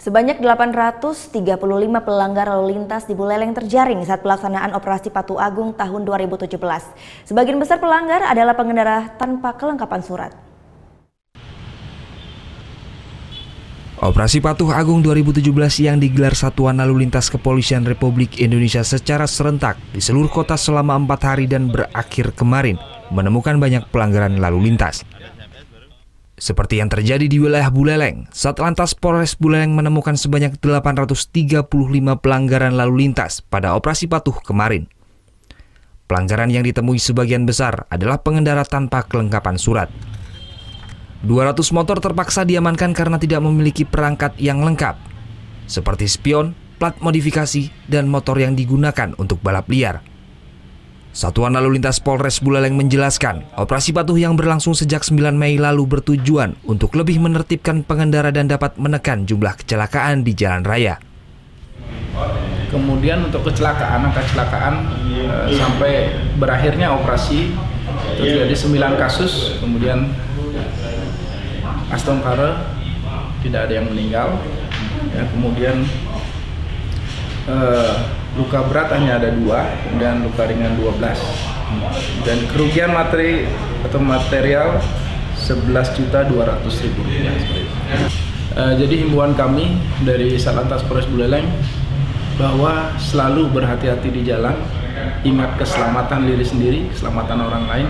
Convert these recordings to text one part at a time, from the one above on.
Sebanyak 835 pelanggar lalu lintas di Buleleng terjaring saat pelaksanaan operasi Patuh Agung tahun 2017. Sebagian besar pelanggar adalah pengendara tanpa kelengkapan surat. Operasi Patuh Agung 2017 yang digelar Satuan Lalu Lintas Kepolisian Republik Indonesia secara serentak di seluruh kota selama 4 hari dan berakhir kemarin menemukan banyak pelanggaran lalu lintas. Seperti yang terjadi di wilayah Buleleng, Satlantas Polres Buleleng menemukan sebanyak 835 pelanggaran lalu lintas pada operasi Patuh kemarin. Pelanggaran yang ditemui sebagian besar adalah pengendara tanpa kelengkapan surat. 200 motor terpaksa diamankan karena tidak memiliki perangkat yang lengkap, seperti spion, plat modifikasi, dan motor yang digunakan untuk balap liar. Satuan Lalu Lintas Polres Buleleng menjelaskan, operasi Patuh yang berlangsung sejak 9 Mei lalu bertujuan untuk lebih menertibkan pengendara dan dapat menekan jumlah kecelakaan di jalan raya. Kemudian untuk angka kecelakaan sampai berakhirnya operasi terjadi 9 kasus, kemudian Astongkara tidak ada yang meninggal, ya, kemudian luka berat hanya ada 2, kemudian luka ringan 12, dan kerugian materi atau material 11.200.000 rupiah. Jadi himbauan kami dari Satlantas Polres Buleleng bahwa selalu berhati-hati di jalan, ingat keselamatan diri sendiri, keselamatan orang lain,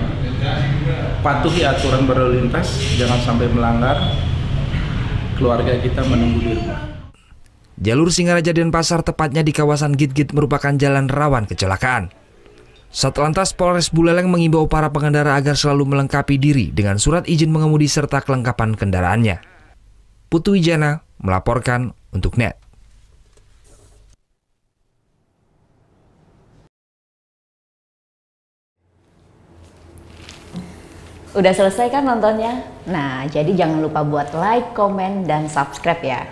patuhi aturan berlalu lintas, jangan sampai melanggar, keluarga kita menunggu di rumah. Jalur Singaraja Denpasar, tepatnya di kawasan Git-Git, merupakan jalan rawan kecelakaan. Satlantas Polres Buleleng mengimbau para pengendara agar selalu melengkapi diri dengan surat izin mengemudi serta kelengkapan kendaraannya. Putu Wijana melaporkan untuk NET. Udah selesai kan nontonnya? Nah, jadi jangan lupa buat like, komen, dan subscribe ya.